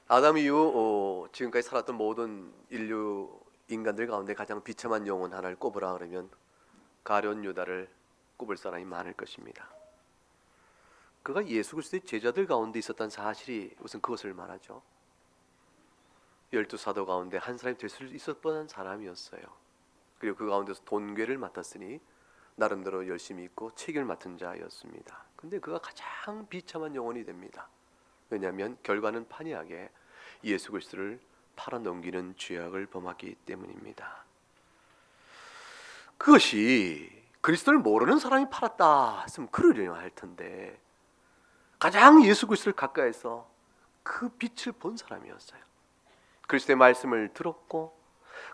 아담 이후 지금까지 살았던 모든 인류 인간들 가운데 가장 비참한 영혼 하나를 꼽으라 그러면 가룟 유다를 꼽을 사람이 많을 것입니다. 그가 예수 그리스도의 제자들 가운데 있었던 사실이 우선 그것을 말하죠. 12사도 가운데 한 사람이 될 수 있었던 사람이었어요. 그리고 그 가운데서 돈궤를 맡았으니 나름대로 열심히 있고 책임을 맡은 자였습니다. 근데 그가 가장 비참한 영혼이 됩니다. 왜냐하면 결과는 판이하게 예수 그리스도를 팔아넘기는 죄악을 범하기 때문입니다. 그것이 그리스도를 모르는 사람이 팔았다 했으면 그러려니 할 텐데 가장 예수 그리스도를 가까이서 그 빛을 본 사람이었어요. 그리스도의 말씀을 들었고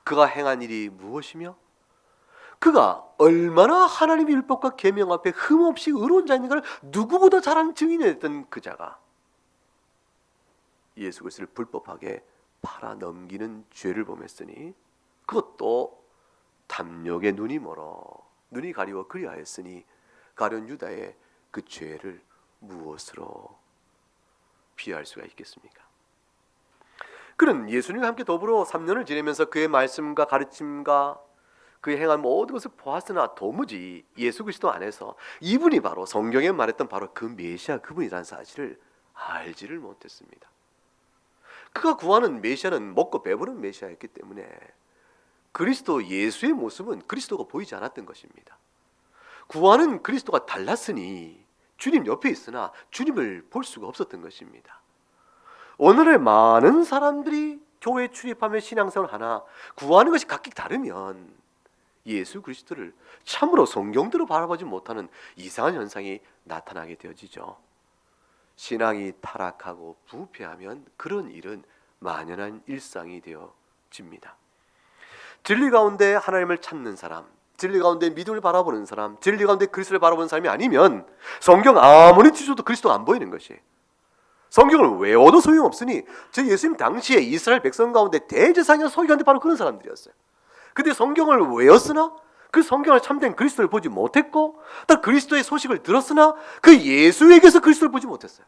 그가 행한 일이 무엇이며 그가 얼마나 하나님의 율법과 계명 앞에 흠없이 의로운 자인가를 누구보다 잘한 증인이었던 그 자가 예수 그리스도를 불법하게 팔아넘기는 죄를 범했으니 그것도 탐욕의 눈이 멀어 눈이 가리워 그리하였으니 가룟 유다의 그 죄를 무엇으로 비할 수가 있겠습니까? 그는 예수님과 함께 더불어 3년을 지내면서 그의 말씀과 가르침과 그의 행한 모든 것을 보았으나 도무지 예수 그리스도 안에서 이분이 바로 성경에 말했던 바로 그 메시아 그분이라는 사실을 알지를 못했습니다. 그가 구하는 메시아는 먹고 배부른 메시아였기 때문에 그리스도 예수의 모습은 그리스도가 보이지 않았던 것입니다. 구하는 그리스도가 달랐으니 주님 옆에 있으나 주님을 볼 수가 없었던 것입니다. 오늘의 많은 사람들이 교회에 출입하며 신앙생활을 하나 구하는 것이 각기 다르면 예수 그리스도를 참으로 성경대로 바라보지 못하는 이상한 현상이 나타나게 되어지죠. 신앙이 타락하고 부패하면 그런 일은 만연한 일상이 되어집니다. 진리 가운데 하나님을 찾는 사람, 진리 가운데 믿음을 바라보는 사람, 진리 가운데 그리스도를 바라보는 사람이 아니면 성경 아무리 뒤져도 그리스도가 안 보이는 것이 성경을 외워도 소용없으니 저 예수님 당시에 이스라엘 백성 가운데 대제사장 서기관들 바로 그런 사람들이었어요. 근데 성경을 외웠으나 그 성경을 참된 그리스도를 보지 못했고 또 그리스도의 소식을 들었으나 그 예수에게서 그리스도를 보지 못했어요.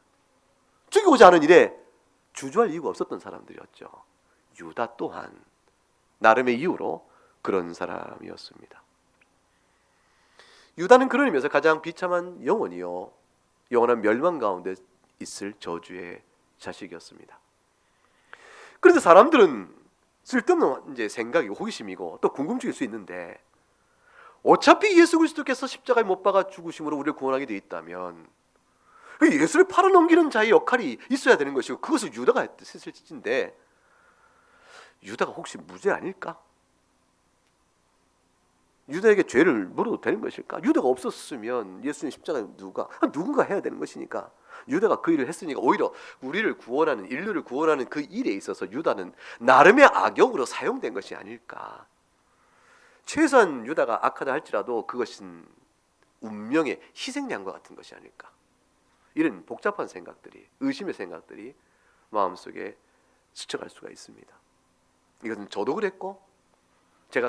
죽이고자 하는 일에 주저할 이유가 없었던 사람들이었죠. 유다 또한 나름의 이유로 그런 사람이었습니다. 유다는 그런 의미에서 가장 비참한 영혼이요 영원한 멸망 가운데 있을 저주의 자식이었습니다. 그런데 사람들은 쓸데없는 이제 생각이고 호기심이고 또 궁금증일 수 있는데 어차피 예수 그리스도께서 십자가에 못 박아 죽으심으로 우리를 구원하게 되어 있다면 예수를 팔아넘기는 자의 역할이 있어야 되는 것이고 그것을 유다가 했을 짓인데 유다가 혹시 무죄 아닐까? 유다에게 죄를 물어도 되는 것일까? 유다가 없었으면 예수님 십자가에 누군가 해야 되는 것이니까 유다가 그 일을 했으니까 오히려 우리를 구원하는 인류를 구원하는 그 일에 있어서 유다는 나름의 악역으로 사용된 것이 아닐까? 최소한 유다가 악하다 할지라도 그것은 운명의 희생양과 같은 것이 아닐까? 이런 복잡한 생각들이 의심의 생각들이 마음속에 스쳐갈 수가 있습니다. 이것은 저도 그랬고 제가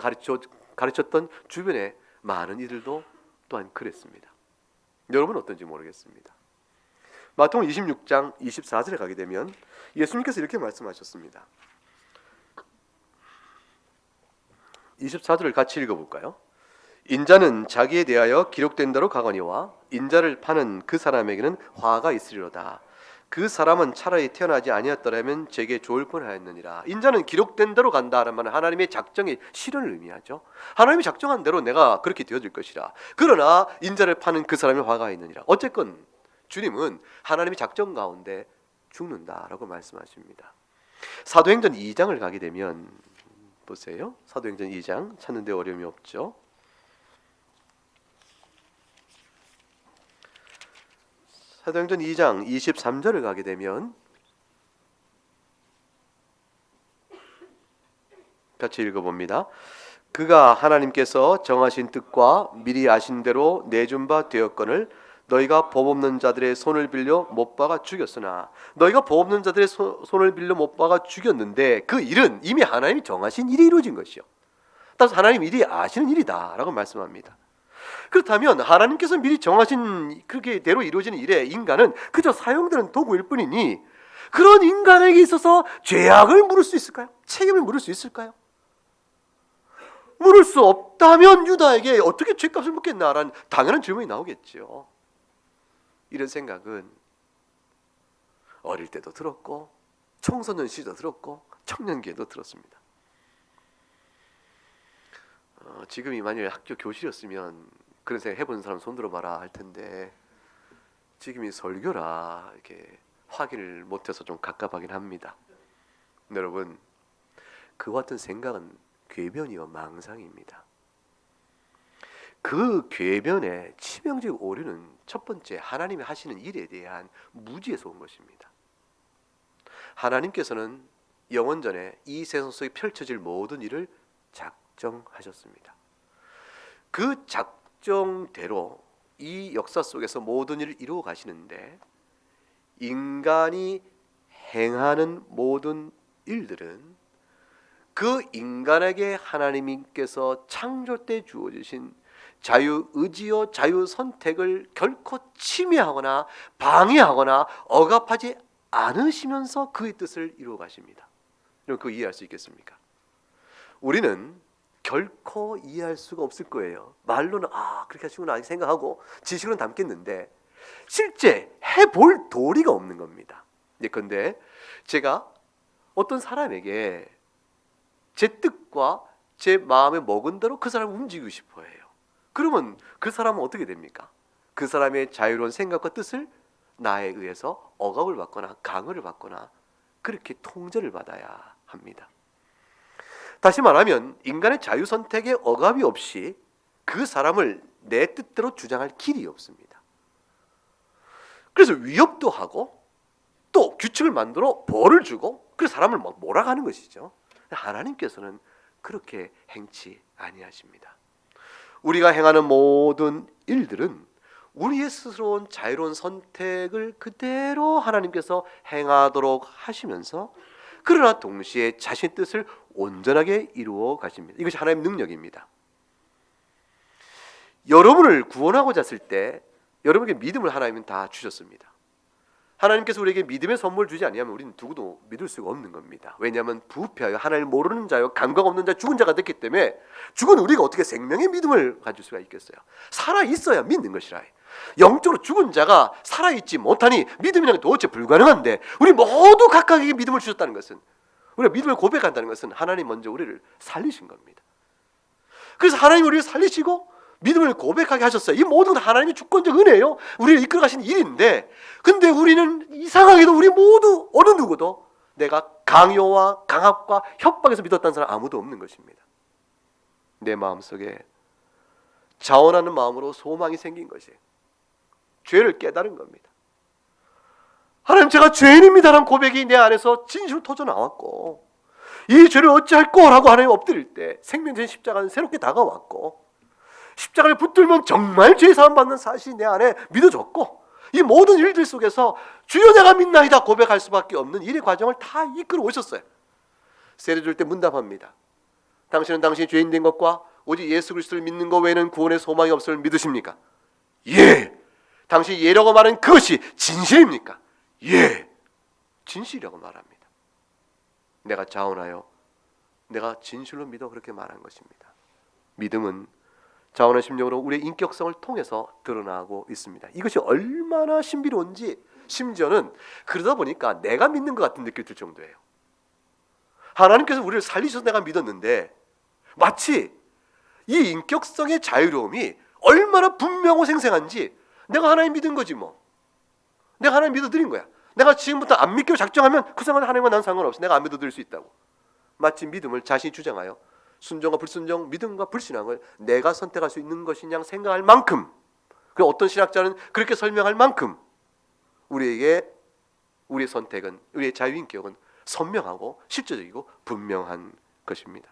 가르쳤던 주변의 많은 이들도 또한 그랬습니다. 여러분은 어떤지 모르겠습니다. 마태복음 26장 24절에 가게 되면 예수님께서 이렇게 말씀하셨습니다. 24절을 같이 읽어볼까요? 인자는 자기에 대하여 기록된 대로 가거니와 인자를 파는 그 사람에게는 화가 있으리로다. 그 사람은 차라리 태어나지 아니었더라면 제게 좋을 뻔하였느니라. 인자는 기록된 대로 간다는 말은 하나님의 작정의 실현을 의미하죠. 하나님이 작정한 대로 내가 그렇게 되어질 것이라. 그러나 인자를 파는 그 사람의 화가 있느니라. 어쨌건 주님은 하나님의 작정 가운데 죽는다라고 말씀하십니다. 사도행전 2장을 가게 되면 보세요. 사도행전 2장 찾는 데 어려움이 없죠. 사도행전 2장 23절을 가게 되면 같이 읽어봅니다. 그가 하나님께서 정하신 뜻과 미리 아신 대로 내준 바 되었거늘 너희가 법 없는 자들의 손을 빌려 못 박아 죽였으나 너희가 법 없는 자들의 손을 빌려 못 박아 죽였는데 그 일은 이미 하나님이 정하신 일이 이루어진 것이요. 따라서 하나님 일이 아시는 일이다 라고 말씀합니다. 그렇다면 하나님께서 미리 정하신 그렇게 대로 이루어지는 일에 인간은 그저 사용되는 도구일 뿐이니 그런 인간에게 있어서 죄악을 물을 수 있을까요? 책임을 물을 수 있을까요? 물을 수 없다면 유다에게 어떻게 죄값을 묻겠나라는 당연한 질문이 나오겠죠. 이런 생각은 어릴 때도 들었고 청소년 시절도 들었고 청년기에도 들었습니다. 지금이 만일 학교 교실이었으면 그런 생각 해본 사람 손 들어봐라 할 텐데 지금이 설교라 이렇게 확인을 못해서 좀 갑갑하긴 합니다. 여러분, 그와 같은 생각은 궤변이요 망상입니다. 그 궤변의 치명적 오류는 첫 번째 하나님이 하시는 일에 대한 무지에서 온 것입니다. 하나님께서는 영원전에 이 세상 속에 펼쳐질 모든 일을 작정하셨습니다. 그 작정대로 이 역사 속에서 모든 일을 이루어 가시는데 인간이 행하는 모든 일들은 그 인간에게 하나님께서 창조 때 주어주신 자유의지요 자유선택을 결코 침해하거나 방해하거나 억압하지 않으시면서 그의 뜻을 이루어 가십니다. 여러분, 그거 이해할 수 있겠습니까? 우리는 결코 이해할 수가 없을 거예요. 말로는 그렇게 하시구나 생각하고 지식으로는 담겠는데 실제 해볼 도리가 없는 겁니다. 그런데 제가 어떤 사람에게 제 뜻과 제 마음에 먹은 대로 그 사람을 움직이고 싶어 해요. 그러면 그 사람은 어떻게 됩니까? 그 사람의 자유로운 생각과 뜻을 나에 의해서 억압을 받거나 강요를 받거나 그렇게 통제를 받아야 합니다. 다시 말하면 인간의 자유 선택에 억압이 없이 그 사람을 내 뜻대로 주장할 길이 없습니다. 그래서 위협도 하고 또 규칙을 만들어 벌을 주고 그 사람을 막 몰아가는 것이죠. 하나님께서는 그렇게 행치 아니하십니다. 우리가 행하는 모든 일들은 우리의 스스로운 자유로운 선택을 그대로 하나님께서 행하도록 하시면서 그러나 동시에 자신의 뜻을 온전하게 이루어 가십니다. 이것이 하나님의 능력입니다. 여러분을 구원하고자 했을 때 여러분에게 믿음을 하나님은 다 주셨습니다. 하나님께서 우리에게 믿음의 선물 주지 아니하면 우리는 누구도 믿을 수가 없는 겁니다. 왜냐하면 부패하여 하나님을 모르는 자요 감각 없는 자 죽은 자가 됐기 때문에 죽은 우리가 어떻게 생명의 믿음을 가질 수가 있겠어요? 살아있어야 믿는 것이라. 영적으로 죽은 자가 살아있지 못하니 믿음이라는 게 도대체 불가능한데 우리 모두 각각에게 믿음을 주셨다는 것은 우리가 믿음을 고백한다는 것은 하나님 먼저 우리를 살리신 겁니다. 그래서 하나님 우리를 살리시고 믿음을 고백하게 하셨어요. 이 모든 건 하나님의 주권적 은혜예요. 우리를 이끌어 가신 일인데 근데 우리는 이상하게도 우리 모두 어느 누구도 내가 강요와 강압과 협박에서 믿었다는 사람 아무도 없는 것입니다. 내 마음속에 자원하는 마음으로 소망이 생긴 것이 죄를 깨달은 겁니다. 하나님 제가 죄인입니다라는 고백이 내 안에서 진심으로 터져 나왔고 이 죄를 어찌할 거라고 하나님 엎드릴 때 생명된 십자가는 새롭게 다가왔고 십자가를 붙들면 정말 죄 사함 받는 사실이 내 안에 믿어졌고 이 모든 일들 속에서 주여 내가 믿나이다 고백할 수밖에 없는 일의 과정을 다 이끌어 오셨어요. 세례 줄 때 문답합니다. 당신은 당신이 죄인 된 것과 오직 예수 그리스도를 믿는 것 외에는 구원의 소망이 없음을 믿으십니까? 예. 당신이 예라고 말하는 그것이 진실입니까? 예. 진실이라고 말합니다. 내가 자원하여 내가 진실로 믿어 그렇게 말한 것입니다. 믿음은 자원의 심령으로 우리의 인격성을 통해서 드러나고 있습니다. 이것이 얼마나 신비로운지 심지어는 그러다 보니까 내가 믿는 것 같은 느낌이 들 정도예요. 하나님께서 우리를 살리셔서 내가 믿었는데 마치 이 인격성의 자유로움이 얼마나 분명하고 생생한지 내가 하나님 믿은 거지 뭐. 내가 하나님 믿어드린 거야. 내가 지금부터 안 믿기로 작정하면 그 상황은 하나님과 난 상관없어. 내가 안 믿어드릴 수 있다고. 마치 믿음을 자신이 주장하여 순종과 불순종, 믿음과 불신앙을 내가 선택할 수 있는 것이냐 생각할 만큼 그 어떤 신학자는 그렇게 설명할 만큼 우리에게 우리의 선택은 우리의 자유인격은 선명하고 실제적이고 분명한 것입니다.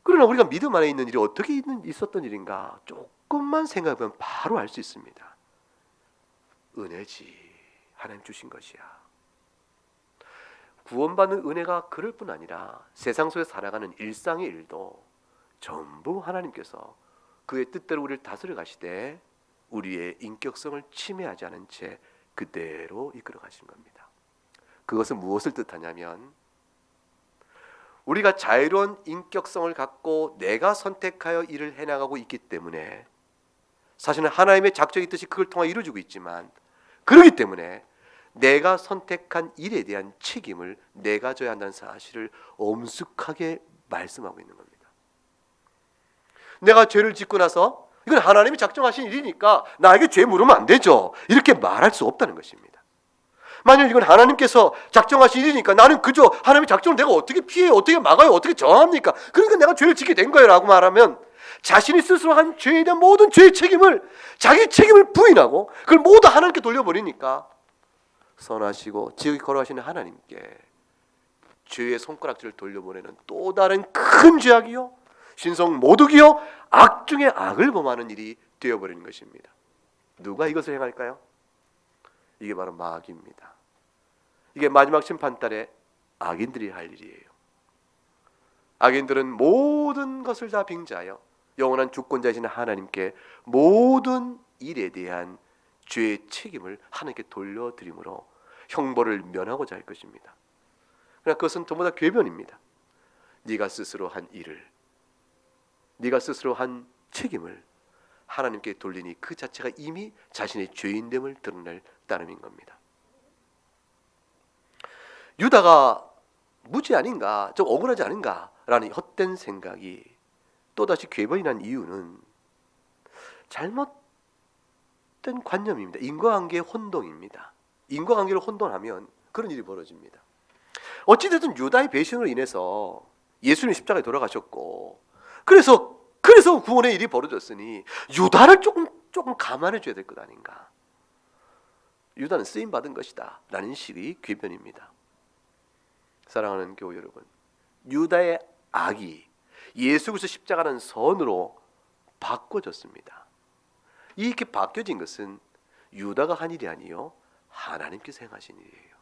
그러나 우리가 믿음 안에 있는 일이 어떻게 있었던 일인가 조금만 생각해보면 바로 알 수 있습니다. 은혜지. 하나님 주신 것이야. 구원받는 은혜가 그럴 뿐 아니라 세상 속에 살아가는 일상의 일도 전부 하나님께서 그의 뜻대로 우리를 다스려 가시되 우리의 인격성을 침해하지 않은 채 그대로 이끌어 가신 겁니다. 그것은 무엇을 뜻하냐면 우리가 자유로운 인격성을 갖고 내가 선택하여 일을 해나가고 있기 때문에 사실은 하나님의 작정의 뜻이 그걸 통해 이루어지고 있지만 그렇기 때문에 내가 선택한 일에 대한 책임을 내가 져야 한다는 사실을 엄숙하게 말씀하고 있는 겁니다. 내가 죄를 짓고 나서 이건 하나님이 작정하신 일이니까 나에게 죄 물으면 안 되죠. 이렇게 말할 수 없다는 것입니다. 만약 이건 하나님께서 작정하신 일이니까 나는 그저 하나님의 작정을 내가 어떻게 피해요? 어떻게 막아요? 어떻게 저항합니까? 그러니까 내가 죄를 짓게 된 거예요 라고 말하면 자신이 스스로 한 죄에 대한 모든 죄의 책임을 자기 책임을 부인하고 그걸 모두 하나님께 돌려버리니까 선하시고 지극히 거룩하시는 하나님께 죄의 손가락질을 돌려보내는 또 다른 큰 죄악이요 신성 모독이요 악 중에 악을 범하는 일이 되어버리는 것입니다. 누가 이것을 행할까요? 이게 바로 마귀입니다. 이게 마지막 심판달에 악인들이 할 일이에요. 악인들은 모든 것을 다 빙자하여 영원한 주권자이신 하나님께 모든 일에 대한 죄의 책임을 하나님께 돌려드림으로 형벌을 면하고자 할 것입니다. 그러나 그것은 전부 다 궤변입니다. 네가 스스로 한 일을, 네가 스스로 한 책임을 하나님께 돌리니 그 자체가 이미 자신의 죄인됨을 드러낼 따름인 겁니다. 유다가 무죄 아닌가, 좀 억울하지 않은가라는 헛된 생각이 또다시 궤변이 난 이유는 잘못된 관념입니다. 인과관계의 혼동입니다. 인과관계를 혼동하면 그런 일이 벌어집니다. 어찌됐든 유다의 배신으로 인해서 예수님 십자가에 돌아가셨고 그래서 구원의 일이 벌어졌으니 유다를 조금 감안해 줘야 될 것 아닌가. 유다는 쓰임 받은 것이다 라는 식의 궤변입니다. 사랑하는 교우 여러분, 유다의 악이 예수 그리스도 십자가라는 선으로 바꿔졌습니다. 이렇게 바뀌어진 것은 유다가 한 일이 아니요 하나님께서 행하신 일이에요.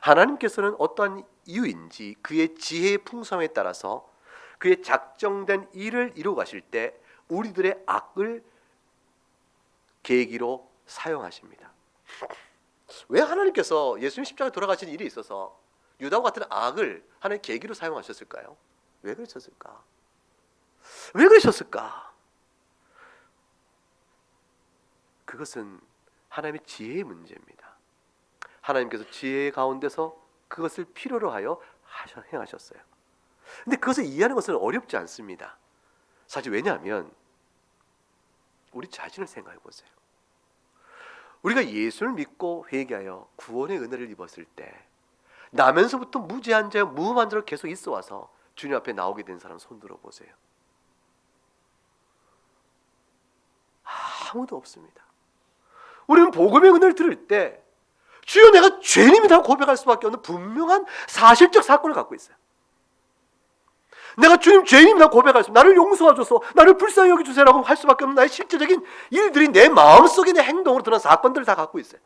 하나님께서는 어떠한 이유인지 그의 지혜의 풍성함에 따라서 그의 작정된 일을 이루어 가실 때 우리들의 악을 계기로 사용하십니다. 왜 하나님께서 예수님 십자가에 돌아가신 일이 있어서 유다와 같은 악을 하나님 계기로 사용하셨을까요? 왜 그러셨을까? 왜 그러셨을까? 그것은 하나님의 지혜의 문제입니다. 하나님께서 지혜 가운데서 그것을 필요로 하여 행하셨어요. 근데 그것을 이해하는 것은 어렵지 않습니다. 사실 왜냐하면 우리 자신을 생각해 보세요. 우리가 예수를 믿고 회개하여 구원의 은혜를 입었을 때 나면서부터 무죄한 자, 무음한 자로 계속 있어 와서 주님 앞에 나오게 된 사람 손 들어 보세요. 아무도 없습니다. 우리는 복음의 은혜를 들을 때 주여 내가 죄인입니다 고백할 수밖에 없는 분명한 사실적 사건을 갖고 있어요. 내가 주님 죄인입니다 고백할 수, 나를 용서하셔서 나를 불쌍히 여겨주세요라고 할 수밖에 없는 나의 실제적인 일들이 내 마음속에 내 행동으로 드러난 사건들을 다 갖고 있어요.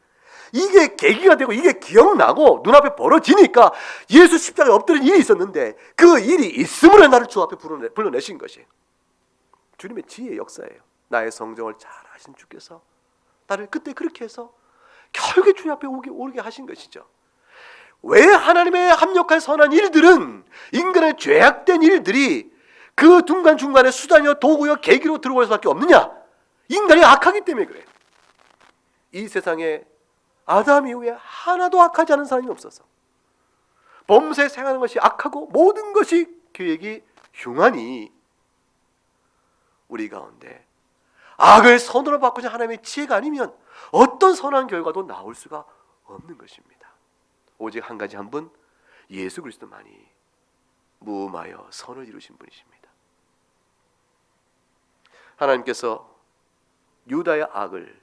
이게 계기가 되고 이게 기억나고 눈앞에 벌어지니까 예수 십자가에 엎드린 일이 있었는데 그 일이 있음으로 나를 주 앞에 불러내신 것이에요. 주님의 지혜의 역사예요. 나의 성정을 잘 아신 주께서 나를 그때 그렇게 해서 결국에 주님 앞에 오게 하신 것이죠. 왜 하나님의 합력할 선한 일들은 인간의 죄악된 일들이 그 중간중간에 수단이요 도구요 계기로 들어올 수밖에 없느냐? 인간이 악하기 때문에 그래요. 이 세상에 아담 이후에 하나도 악하지 않은 사람이 없어서 범죄 생하는 것이 악하고 모든 것이 계획이 흉하니 우리 가운데 악을 선으로 바꾸자 하나님의 지혜가 아니면 어떤 선한 결과도 나올 수가 없는 것입니다. 오직 한 가지 한 분 예수 그리스도만이 무음하여 선을 이루신 분이십니다. 하나님께서 유다의 악을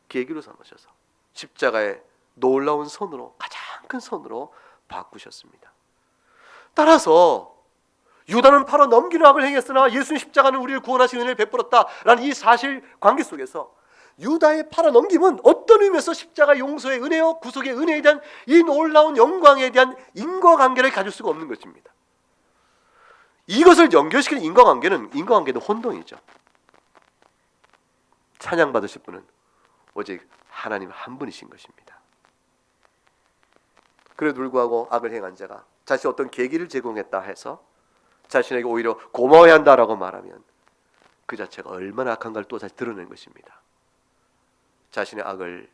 계기로 삼으셔서 십자가의 놀라운 선으로 가장 큰 선으로 바꾸셨습니다. 따라서 유다는 팔아 넘기는 악을 행했으나 예수님 십자가는 우리를 구원하신 은혜를 베풀었다라는 이 사실 관계 속에서 유다의 팔아 넘김은 어떤 의미에서 십자가 용서의 은혜요 구속의 은혜에 대한 이 놀라운 영광에 대한 인과관계를 가질 수가 없는 것입니다. 이것을 연결시키는 인과관계는 혼동이죠. 찬양 받으실 분은 오직 하나님 한 분이신 것입니다. 그래도 불구하고 악을 행한 자가 자신이 어떤 계기를 제공했다 해서 자신에게 오히려 고마워야 한다라고 말하면 그 자체가 얼마나 악한가를 또 다시 드러낸 것입니다. 자신의 악을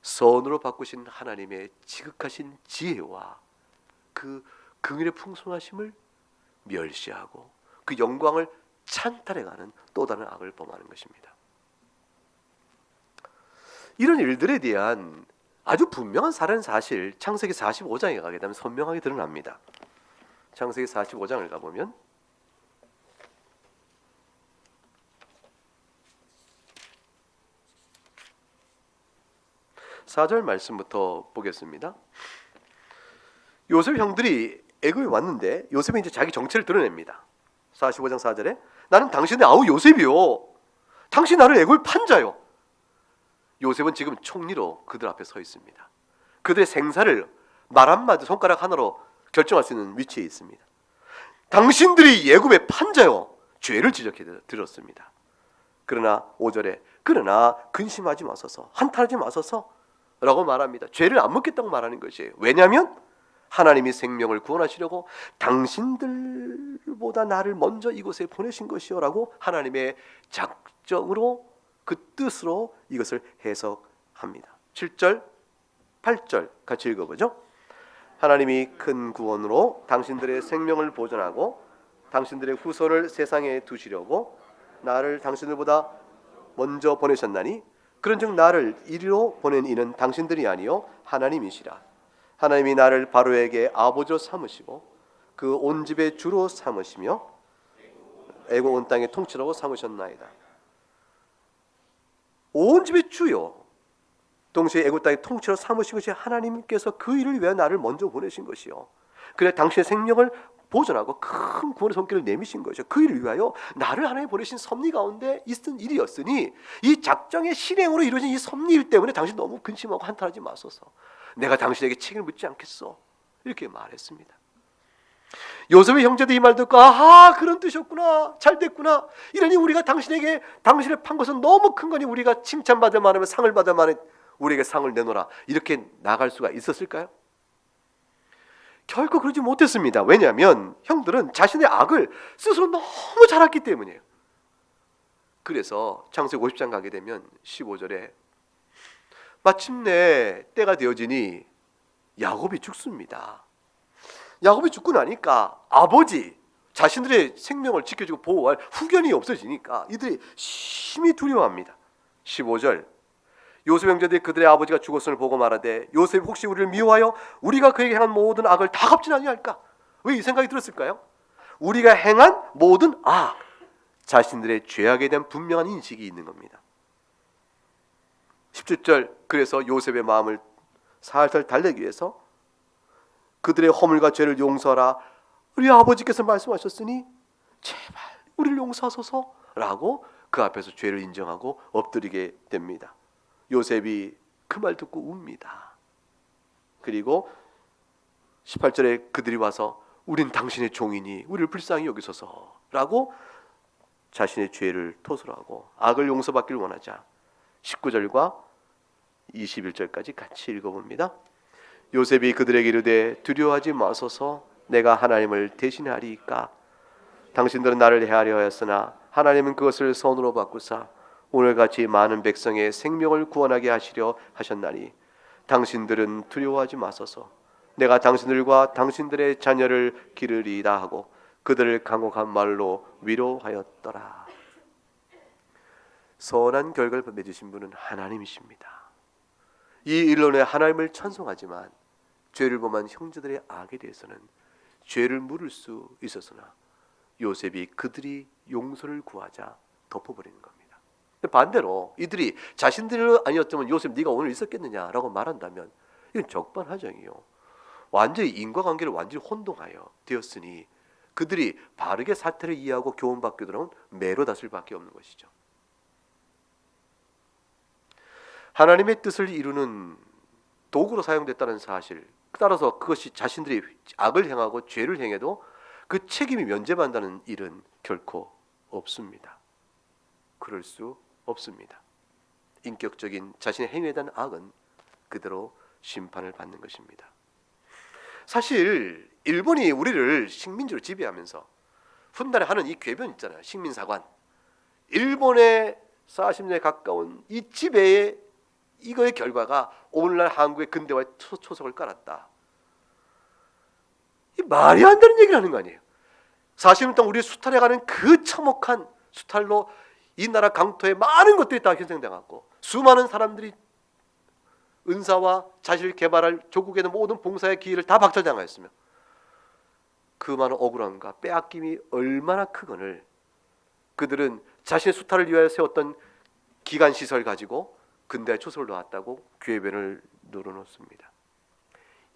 선으로 바꾸신 하나님의 지극하신 지혜와 그 긍휼의 풍성하심을 멸시하고 그 영광을 찬탈해가는 또 다른 악을 범하는 것입니다. 이런 일들에 대한 아주 분명한 사례는 사실 창세기 45장에 가게 되면 선명하게 드러납니다. 창세기 45장을 가보면 4절 말씀부터 보겠습니다. 요셉 형들이 애굽에 왔는데 요셉이 이제 자기 정체를 드러냅니다. 45장 4절에 나는 당신의 아우 요셉이요, 당신 나를 애굽에 판 자요. 요셉은 지금 총리로 그들 앞에 서 있습니다. 그들의 생사를 말 한마디 손가락 하나로 결정할 수 있는 위치에 있습니다. 당신들이 애굽에 판 자요, 죄를 지적해 드렸습니다. 그러나 5절에 그러나 근심하지 마소서, 한탄하지 마소서 라고 말합니다. 죄를 안 묻겠다고 말하는 것이에요. 왜냐하면 하나님이 생명을 구원하시려고 당신들보다 나를 먼저 이곳에 보내신 것이요 라고 하나님의 작정으로 그 뜻으로 이것을 해석합니다. 7절 8절 같이 읽어보죠. 하나님이 큰 구원으로 당신들의 생명을 보존하고 당신들의 후손을 세상에 두시려고 나를 당신들보다 먼저 보내셨나니 그런즉 나를 이리로 보낸 이는 당신들이 아니요 하나님이시라. 하나님이 나를 바로에게 아버지로 삼으시고 그 온 집의 주로 삼으시며 애굽 온 땅의 통치라고 삼으셨나이다. 온 집의 주요, 동시에 애굽 땅의 통치로 삼으신 것이 하나님께서 그 일을 위해 나를 먼저 보내신 것이요, 그래 당신의 생명을 보존하고 큰 구원의 손길을 내미신 것이요, 그 일을 위하여 나를 하나님 보내신 섭리 가운데 있은 일이었으니 이 작정의 실행으로 이루어진 이 섭리일 때문에 당신 너무 근심하고 한탄하지 마소서. 내가 당신에게 책임을 묻지 않겠소. 이렇게 말했습니다. 요셉의 형제도 이 말 듣고 아하, 그런 뜻이었구나, 잘 됐구나. 이러니 우리가 당신에게 당신을 판 것은 너무 큰 거니 우리가 칭찬받을 만하면 상을 받을 만해 우리에게 상을 내놓으라, 이렇게 나갈 수가 있었을까요? 결코 그러지 못했습니다. 왜냐하면 형들은 자신의 악을 스스로 너무 잘 알기 때문이에요. 그래서 창세기 50장 가게 되면 15절에 마침내 때가 되어지니 야곱이 죽습니다. 야곱이 죽고 나니까 아버지 자신들의 생명을 지켜주고 보호할 후견이 없어지니까 이들이 심히 두려워합니다. 15절 요셉 형제들이 그들의 아버지가 죽었음을 보고 말하되 요셉이 혹시 우리를 미워하여 우리가 그에게 행한 모든 악을 다 갚진 아니할까? 왜 이 생각이 들었을까요? 우리가 행한 모든 악, 자신들의 죄악에 대한 분명한 인식이 있는 겁니다. 17절 그래서 요셉의 마음을 살살 달래기 위해서 그들의 허물과 죄를 용서하라, 우리 아버지께서 말씀하셨으니 제발 우리를 용서하소서라고 그 앞에서 죄를 인정하고 엎드리게 됩니다. 요셉이 그 말 듣고 웁니다. 그리고 18절에 그들이 와서 우린 당신의 종이니 우리를 불쌍히 여기소서라고 자신의 죄를 토설하고 악을 용서받기를 원하자 19절과 21절까지 같이 읽어봅니다. 요셉이 그들에게 이르되 두려워하지 마소서, 내가 하나님을 대신하리이까. 당신들은 나를 해하려 하였으나 하나님은 그것을 선으로 바꾸사 오늘같이 많은 백성의 생명을 구원하게 하시려 하셨나니 당신들은 두려워하지 마소서, 내가 당신들과 당신들의 자녀를 기르리이다 하고 그들을 강곡한 말로 위로하였더라. 선한 결과를 맺으신 분은 하나님이십니다. 이 일론에 하나님을 찬송하지만 죄를 범한 형제들의 악에 대해서는 죄를 물을 수 있었으나 요셉이 그들이 용서를 구하자 덮어버리는 겁니다. 반대로 이들이 자신들이 아니었다면 요셉 네가 오늘 있었겠느냐라고 말한다면 이건 적반하장이요, 완전히 인과관계를 완전히 혼동하여 되었으니 그들이 바르게 사태를 이해하고 교훈받게 되면 매로 다툴 수밖에 없는 것이죠. 하나님의 뜻을 이루는 도구로 사용됐다는 사실, 따라서 그것이 자신들이 악을 행하고 죄를 행해도 그 책임이 면제받는다는 일은 결코 없습니다. 그럴 수 없습니다. 인격적인 자신의 행위에 대한 악은 그대로 심판을 받는 것입니다. 사실 일본이 우리를 식민지로 지배하면서 훗날에 하는 이 궤변 있잖아요. 식민사관. 일본의 40년에 가까운 이 지배의 이거의 결과가 오늘날 한국의 근대화의 초석을 깔았다. 이 말이 안 되는 얘기를 하는 거 아니에요. 40년 동안 우리를 수탈해가는 그 참혹한 수탈로 이 나라 강토에 많은 것들이 다 희생당했고 수많은 사람들이 은사와 자신을 개발할 조국에 있는 모든 봉사의 기회를 다 박탈당하였으며 그 많은 억울함과 빼앗김이 얼마나 크건을 그들은 자신의 수탈을 위하여 세웠던 기관시설 가지고 근대의 초석을 놓았다고 궤변을 늘어놓습니다.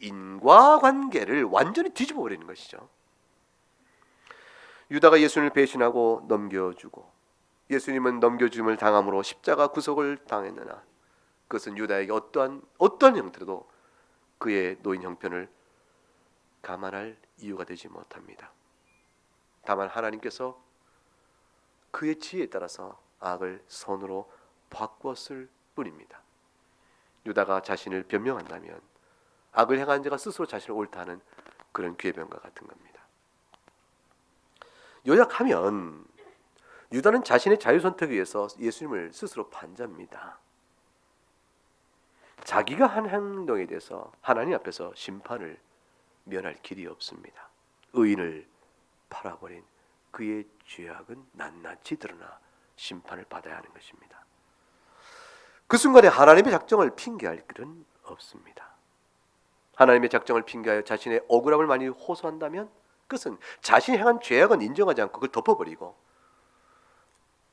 인과관계를 완전히 뒤집어 버리는 것이죠. 유다가 예수님을 배신하고 넘겨주고 예수님은 넘겨줌을 당함으로 십자가 구속을 당했느나 그것은 유다에게 어떠한 형태로도 그의 노인 형편을 감안할 이유가 되지 못합니다. 다만 하나님께서 그의 지혜에 따라서 악을 선으로 바꾸었을 뿐입니다. 유다가 자신을 변명한다면 악을 행한 자가 스스로 자신을 옳다 하는 그런 궤변과 같은 겁니다. 요약하면 유다는 자신의 자유선택에 의해서 예수님을 스스로 판자입니다. 자기가 한 행동에 대해서 하나님 앞에서 심판을 면할 길이 없습니다. 의인을 팔아버린 그의 죄악은 낱낱이 드러나 심판을 받아야 하는 것입니다. 그 순간에 하나님의 작정을 핑계할 길은 없습니다. 하나님의 작정을 핑계하여 자신의 억울함을 많이 호소한다면 그것은 자신이 행한 죄악은 인정하지 않고 그걸 덮어버리고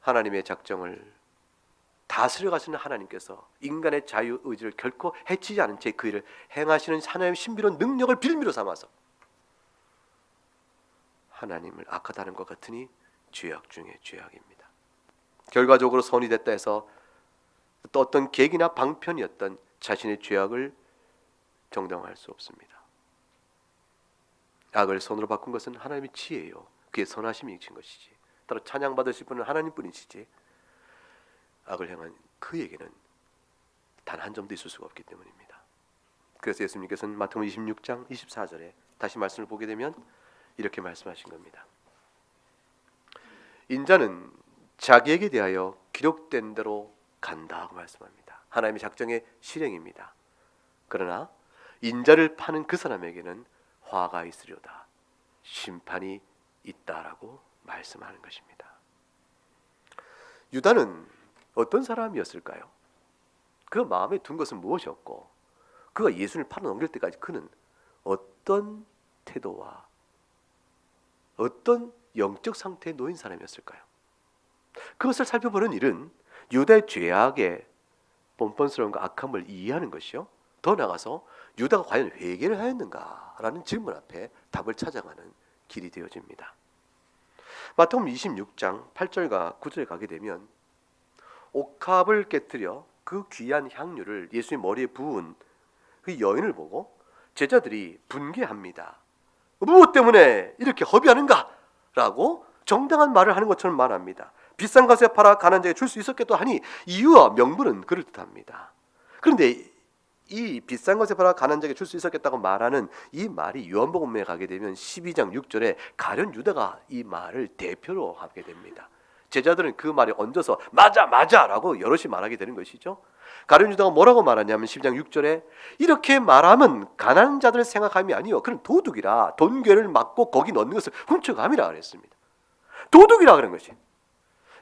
하나님의 작정을 다스려 가시는 하나님께서 인간의 자유의지를 결코 해치지 않은 채 그 일을 행하시는 하나님의 신비로운 능력을 빌미로 삼아서 하나님을 악하다는 것 같으니 죄악 중에 죄악입니다. 결과적으로 선이 됐다 해서 또 어떤 계기나 방편이었던 자신의 죄악을 정당화할 수 없습니다. 악을 선으로 바꾼 것은 하나님의 지혜요 그의 선하심이 이친 것이지 따로 찬양받으실 분은 하나님뿐이시지 악을 행한 그에게는 단 한 점도 있을 수가 없기 때문입니다. 그래서 예수님께서는 마태복음 26장 24절에 다시 말씀을 보게 되면 이렇게 말씀하신 겁니다. 인자는 자기에게 대하여 기록된 대로 간다고 말씀합니다. 하나님의 작정의 실행입니다. 그러나 인자를 파는 그 사람에게는 화가 있으려다 심판이 있다라고 말씀하는 것입니다. 유다는 어떤 사람이었을까요? 그 마음에 둔 것은 무엇이었고 그가 예수님을 팔아 넘길 때까지 그는 어떤 태도와 어떤 영적 상태에 놓인 사람이었을까요? 그것을 살펴보는 일은 유다의 죄악의 뻔뻔스러움과 악함을 이해하는 것이요 더 나아가서 유다가 과연 회개를 하였는가라는 질문 앞에 답을 찾아가는 길이 되어집니다. 마태복음 26장 8절과 9절에 가게 되면 옥합을 깨뜨려 그 귀한 향유를 예수의 머리에 부은 그 여인을 보고 제자들이 분개합니다. 무엇 때문에 이렇게 허비하는가? 라고 정당한 말을 하는 것처럼 말합니다. 비싼 값에 팔아 가난한 자에게 줄 수 있었겠다 하니 이유와 명분은 그럴듯합니다. 그런데 이 비싼 것에 팔아 가난한 자에게 줄 수 있었겠다고 말하는 이 말이 요한복음에 가게 되면 12장 6절에 가룟 유다가 이 말을 대표로 하게 됩니다. 제자들은 그 말에 얹어서 맞아 라고 여럿이 말하게 되는 것이죠. 가룟 유다가 뭐라고 말하냐면 12장 6절에 이렇게 말하면 가난한 자들을 생각함이 아니요 그는 도둑이라 돈괴를 막고 거기 넣는 것을 훔쳐감이라 그랬습니다. 도둑이라 그런 것이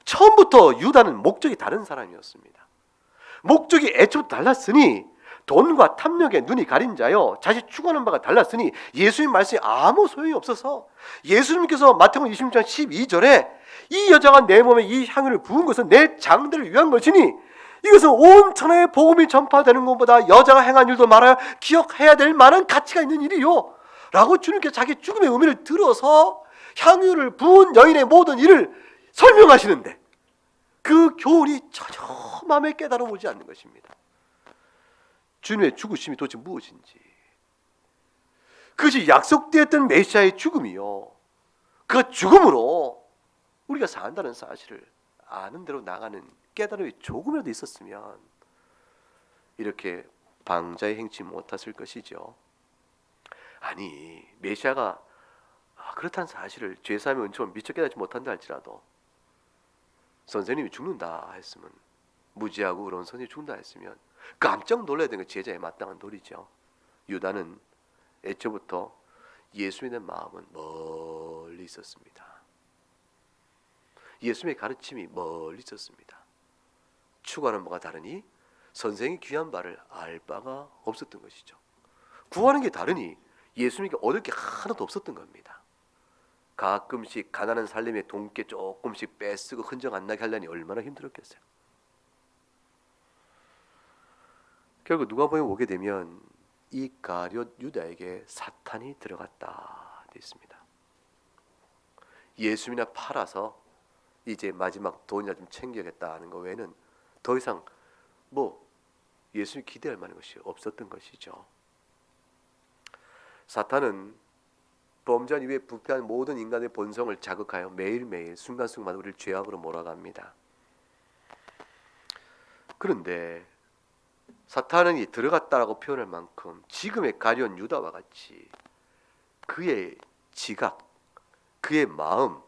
처음부터 유다는 목적이 다른 사람이었습니다. 목적이 애초부터 달랐으니 돈과 탐욕에 눈이 가린 자요 자신 추구하는 바가 달랐으니 예수님 말씀이 아무 소용이 없어서 예수님께서 마태복음 26장 12절에 이 여자가 내 몸에 이 향유를 부은 것은 내 장들을 위한 것이니 이것은 온 천하에 복음이 전파되는 것보다 여자가 행한 일도 말하여 기억해야 될 만한 가치가 있는 일이요 라고 주님께서 자기 죽음의 의미를 들어서 향유를 부은 여인의 모든 일을 설명하시는데 그 교훈이 전혀 마음에 깨달아 오지 않는 것입니다. 주님의 죽으심이 도대체 무엇인지 그것이 약속되었던 메시아의 죽음이요 그 죽음으로 우리가 산다는 사실을 아는 대로 나가는 깨달음이 조금이라도 있었으면 이렇게 방자에 행치 못했을 것이죠. 아니 메시아가 그렇다는 사실을 죄사함의 은총을 미처 깨닫지 못한다 할지라도 선생님이 죽는다 했으면, 무지하고 그런 선생님이 죽는다 했으면 깜짝 놀라야 되는 게 제자의 마땅한 도리죠. 유다는 애초부터 예수에 대한 마음은 멀리 있었습니다. 예수님의 가르침이 멀리 있었습니다. 추구하는 바가 다르니 선생의 귀한 바를 알 바가 없었던 것이죠. 구하는 게 다르니 예수님께 얻을 게 하나도 없었던 겁니다. 가끔씩 가난한 살림에 돈께 조금씩 빼쓰고 흔적 안 나게 하려니 얼마나 힘들었겠어요. 결국 누가복음에 오게 되면 이 가룟 유다에게 사탄이 들어갔다 되어 있습니다. 예수님이나 팔아서 이제 마지막 돈이나 좀 챙겨야겠다는 거 외에는 더 이상 예수님 기대할 만한 것이 없었던 것이죠. 사탄은 범죄한 이후에 부패한 모든 인간의 본성을 자극하여 매일매일 순간순간마다 우리를 죄악으로 몰아갑니다. 그런데 사탄은 이 들어갔다라고 표현할 만큼 지금의 가룟 유다와 같이 그의 지각, 그의 마음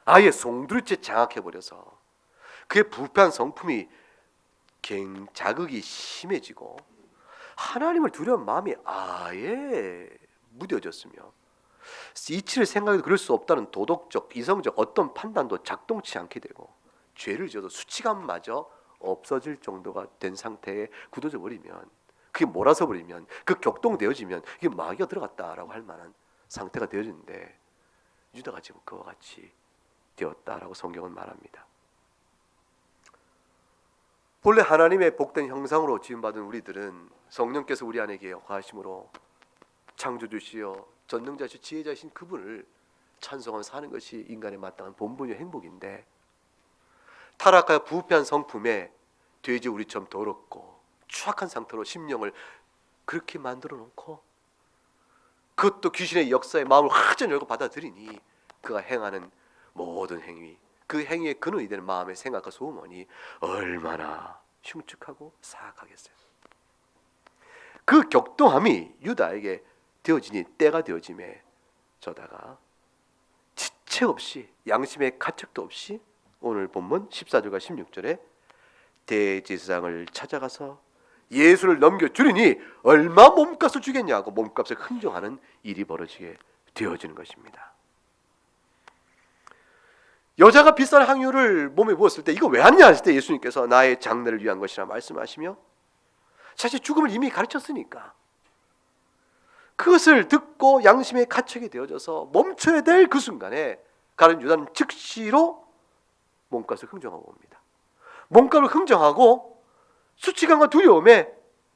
아예 송두리째 장악해버려서 그의 부패한 성품이 자극이 심해지고 하나님을 두려운 마음이 아예 무뎌졌으며 이치를 생각해도 그럴 수 없다는 도덕적, 이성적 어떤 판단도 작동치 않게 되고 죄를 지어도 수치감마저 없어질 정도가 된 상태에 굳어져 버리면, 그게 몰아서 버리면, 그 격동되어지면 이게 마귀가 들어갔다라고 할 만한 상태가 되어지는데 유다가 지금 그와 같이 되었다라고 성경은 말합니다. 본래 하나님의 복된 형상으로 지음받은 우리들은 성령께서 우리 안에 거하심으로 창조주시여 전능자시 지혜자신 그분을 찬송하며 사는 것이 인간의 마땅한 본분이요 행복인데, 타락하여 부패한 성품에 돼지 우리처럼 더럽고 추악한 상태로 심령을 그렇게 만들어 놓고 그것도 귀신의 역사에 마음을 확전히 열고 받아들이니 그가 행하는 모든 행위, 그 행위의 근원이 되는 마음의 생각과 소원이 얼마나 흉측하고 사악하겠어요. 그 격동함이 유다에게 되어지니 때가 되어짐에 저다가 지체 없이 양심의 가책도 없이 오늘 본문 14절과 16절에 대제사장을 찾아가서 예수를 넘겨주리니 얼마 몸값을 주겠냐고 몸값을 흥정하는 일이 벌어지게 되어지는 것입니다. 여자가 비싼 향유를 몸에 부었을 때 이거 왜 하느냐 했을 때 예수님께서 나의 장례를 위한 것이라 말씀하시며 사실 죽음을 이미 가르쳤으니까 그것을 듣고 양심의 가책이 되어져서 멈춰야 될 그 순간에 가룟 유다는 즉시로 몸값을 흥정하고 옵니다. 몸값을 흥정하고 수치감과 두려움에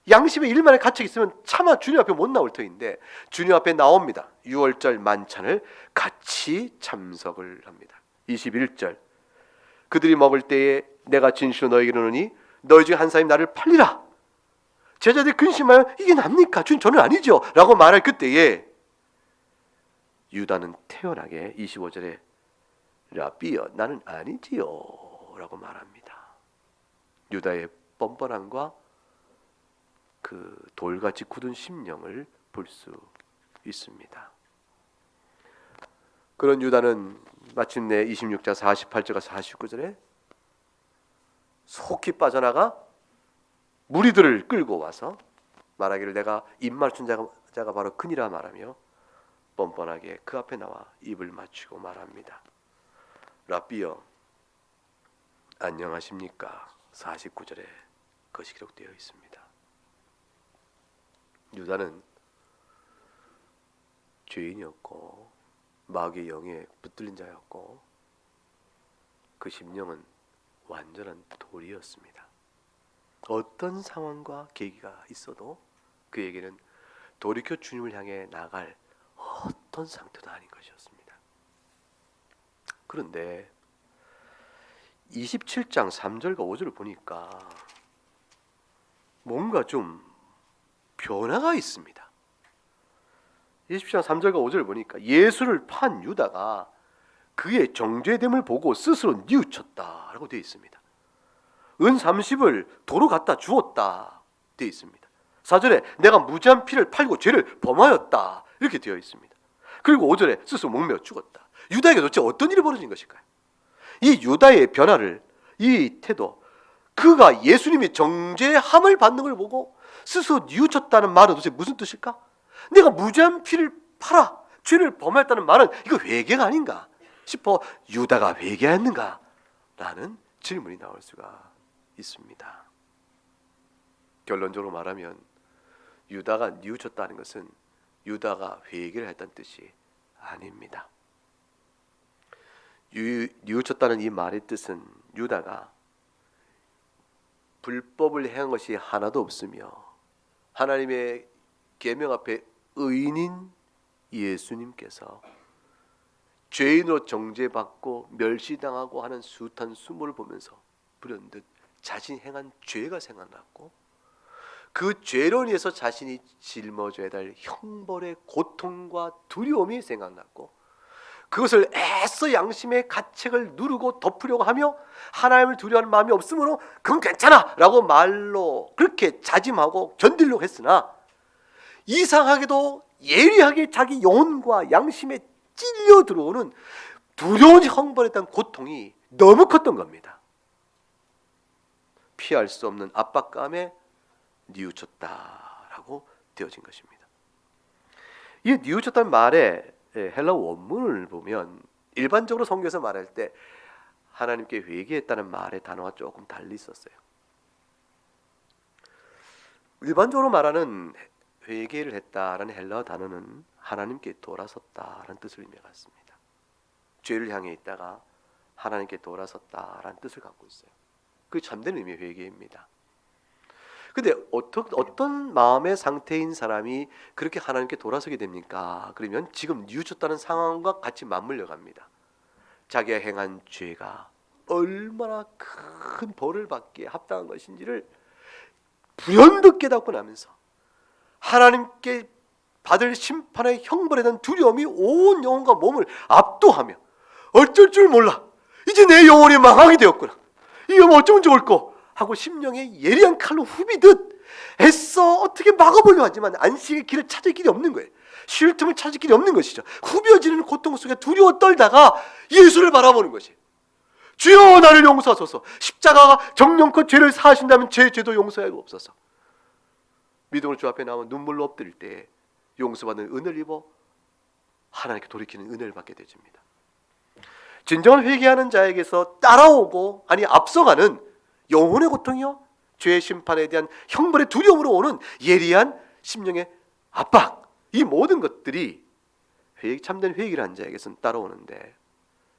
양심의 일만의 가책이 있으면 차마 주님 앞에 못 나올 터인데 주님 앞에 나옵니다. 6월절 만찬을 같이 참석을 합니다. 21절 그들이 먹을 때에 내가 진실로 너에게 이르노니 너희 중에 한 사람이 나를 팔리라. 제자들이 근심하여 이게 납니까? 주님 저는 아니죠 라고 말할 그때에 유다는 태연하게 25절에 라비여 나는 아니지요 라고 말합니다. 유다의 뻔뻔함과 그 돌같이 굳은 심령을 볼 수 있습니다. 그런 유다는 마침내 26장 48절과 49절에 속히 빠져나가 무리들을 끌고 와서 말하기를 내가 입맞춘 자가 바로 그니라 말하며 뻔뻔하게 그 앞에 나와 입을 맞추고 말합니다. 라비여 안녕하십니까? 49절에 그것이 기록되어 있습니다. 유다는 죄인이었고 마귀의 영에 붙들린 자였고 그 심령은 완전한 돌이었습니다. 어떤 상황과 계기가 있어도 그에게는 돌이켜 주님을 향해 나갈 어떤 상태도 아닌 것이었습니다. 그런데 27장 3절과 5절을 보니까 뭔가 좀 변화가 있습니다. 27장 3절과 5절을 보니까 예수를 판 유다가 그의 정죄됨을 보고 스스로 뉘우쳤다라고 되어 있습니다. 은 30을 도로 갖다 주었다 되어 있습니다. 4절에 내가 무지한 피를 팔고 죄를 범하였다 이렇게 되어 있습니다. 그리고 5절에 스스로 목매어 죽었다. 유다에게 도대체 어떤 일이 벌어진 것일까요? 이 유다의 변화를, 이 태도, 그가 예수님이 정죄함을 받는 걸 보고 스스로 뉘우쳤다는 말은 도대체 무슨 뜻일까? 내가 무지한 피를 팔아 죄를 범했다는 말은 이거 회개가 아닌가 싶어 유다가 회개했는가? 라는 질문이 나올 수가 있습니다. 결론적으로 말하면 유다가 뉘우쳤다는 것은 유다가 회개를 했다는 뜻이 아닙니다. 뉘우쳤다는 이 말의 뜻은 유다가 불법을 행한 것이 하나도 없으며 하나님의 계명 앞에 의인인 예수님께서 죄인으로 정죄받고 멸시당하고 하는 숱한 수모를 보면서 불현듯 자신이 행한 죄가 생각났고 그 죄로 인해서 자신이 짊어져야 될 형벌의 고통과 두려움이 생각났고 그것을 애써 양심의 가책을 누르고 덮으려고 하며 하나님을 두려워하는 마음이 없으므로 그건 괜찮아 라고 말로 그렇게 자짐하고 견디려고 했으나 이상하게도 예리하게 자기 영혼과 양심에 찔려 들어오는 두려운 형벌에 대한 고통이 너무 컸던 겁니다. 피할 수 없는 압박감에 뉘우쳤다라고 되어진 것입니다. 이 뉘우쳤다는 말의 헬라 원문을 보면 일반적으로 성경에서 말할 때 하나님께 회개했다는 말의 단어가 조금 달리 있었어요. 일반적으로 말하는 회개를 했다라는 헬라어 단어는 하나님께 돌아섰다라는 뜻을 의미했습니다. 죄를 향해 있다가 하나님께 돌아섰다라는 뜻을 갖고 있어요. 그 참된 의미의 회개입니다. 근데 어떤 마음의 상태인 사람이 그렇게 하나님께 돌아서게 됩니까? 그러면 지금 뉘우쳤다는 상황과 같이 맞물려 갑니다. 자기가 행한 죄가 얼마나 큰 벌을 받기에 합당한 것인지를 불현듯 깨닫고 나면서 하나님께 받을 심판의 형벌에 대한 두려움이 온 영혼과 몸을 압도하며 어쩔 줄 몰라 이제 내 영혼이 망하게 되었구나 이거 어쩌면 좋을꼬 하고 심령에 예리한 칼로 후비듯 애써 어떻게 막아보려 하지만 안식의 길을 찾을 길이 없는 거예요. 쉴 틈을 찾을 길이 없는 것이죠. 후벼지는 고통 속에 두려워 떨다가 예수를 바라보는 것이에요. 주여 나를 용서하소서. 십자가가 정령껏 죄를 사하신다면 제 죄도 용서하고 없소서. 믿음으로 주 앞에 나와 눈물로 엎드릴 때 용서받는 은혜를 입어 하나님께 돌이키는 은혜를 받게 되집니다. 진정한 회개하는 자에게서 따라오고 아니 앞서가는 영혼의 고통이요 죄의 심판에 대한 형벌의 두려움으로 오는 예리한 심령의 압박 이 모든 것들이 참된 회개를 한 자에게서는 따라오는데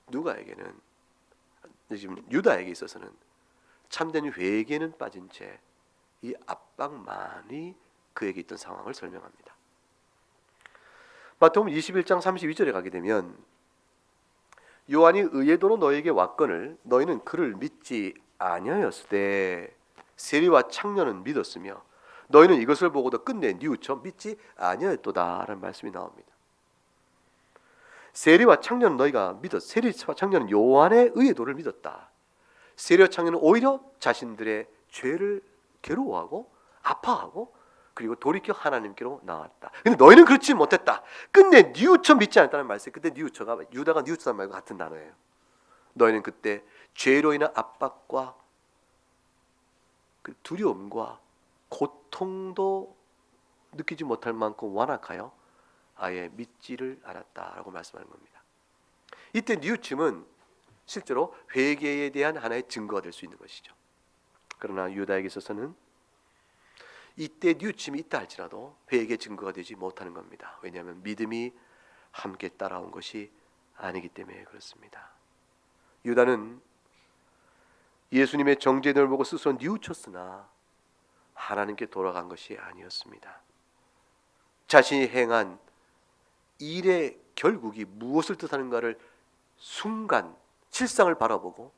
누가에게는 지금 유다에게 있어서는 참된 회개는 빠진 채 이 압박만이 그에게 있던 상황을 설명합니다. 마태복음 21장 32절에 가게 되면 요한이 의의 도로 너에게 왔거늘 너희는 그를 믿지 아니하였으되 세리와 창녀는 믿었으며 너희는 이것을 보고도 끝내 뉘우쳐 믿지 아니하였도다라는 말씀이 나옵니다. 세리와 창녀는 너희가 믿었. 세리와 창녀는 요한의 의의 도를 믿었다. 세리와 창녀는 오히려 자신들의 죄를 괴로워하고 아파하고 그리고 돌이켜 하나님께로 나왔다. 근데 너희는 그렇지 못했다. 끝내 뉘우쳐 믿지 않았다는 말씀. 그때 뉘우쳐가 유다가 뉘우쳐다는 말과 같은 단어예요. 너희는 그때 죄로 인한 압박과 그 두려움과 고통도 느끼지 못할 만큼 완악하여 아예 믿지를 않았다라고 말씀하는 겁니다. 이때 뉘우침은 실제로 회개에 대한 하나의 증거가 될 수 있는 것이죠. 그러나 유다에게 있어서는 이때 뉘우침이 있다 할지라도 회개의 증거가 되지 못하는 겁니다. 왜냐하면 믿음이 함께 따라온 것이 아니기 때문에 그렇습니다. 유다는 예수님의 정죄를 보고 스스로 뉘우쳤으나 하나님께 돌아간 것이 아니었습니다. 자신이 행한 일의 결국이 무엇을 뜻하는가를 순간 실상을 바라보고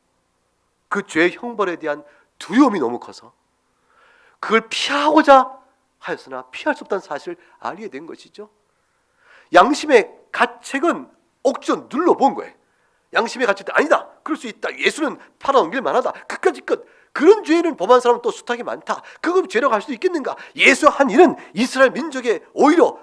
그 죄의 형벌에 대한 두려움이 너무 커서 그걸 피하고자 하였으나 피할 수 없다는 사실을 알게 된 것이죠. 양심의 가책은 억지로 눌러본 거예요. 양심에 갇힐 때 아니다, 그럴 수 있다, 예수는 팔아넘길 만하다, 그까짓 것, 그런 죄는 범한 사람은 또 숱하게 많다, 그거 죄라고 할 수 있겠는가? 예수 한 일은 이스라엘 민족에 오히려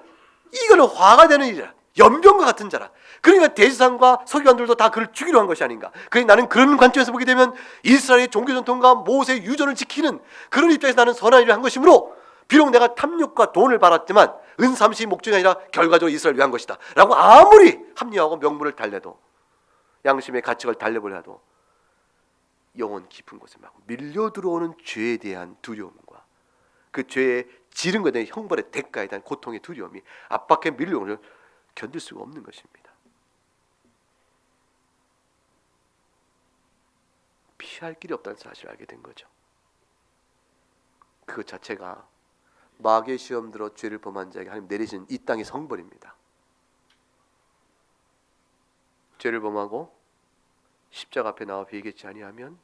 이거는 화가 되는 일이라, 연병과 같은 자라. 그러니까 대제사장과 서기관들도 다 그를 죽이려 한 것이 아닌가. 그러니 나는 그런 관점에서 보게 되면 이스라엘의 종교 전통과 모세의 유전을 지키는 그런 입장에서 나는 선한 일을 한 것이므로 비록 내가 탐욕과 돈을 받았지만 은삼시 목적이 아니라 결과적으로 이스라엘을 위한 것이다 라고 아무리 합리화하고 명분을 달래도, 양심의 가책을 달래보려 해도 영혼 깊은 곳에 막 밀려 들어오는 죄에 대한 두려움과 그 죄의 지른 것에 대한 형벌의 대가에 대한 고통의 두려움이 압박해 밀려오는 걸 견딜 수가 없는 것입니다. 피할 길이 없다는 사실을 알게 된 거죠. 그 자체가 마귀의 시험 들어 죄를 범한 자에게 하나님 내리신 이 땅의 성벌입니다. 죄를 범하고 십자가 앞에 나와 회개치 아니하면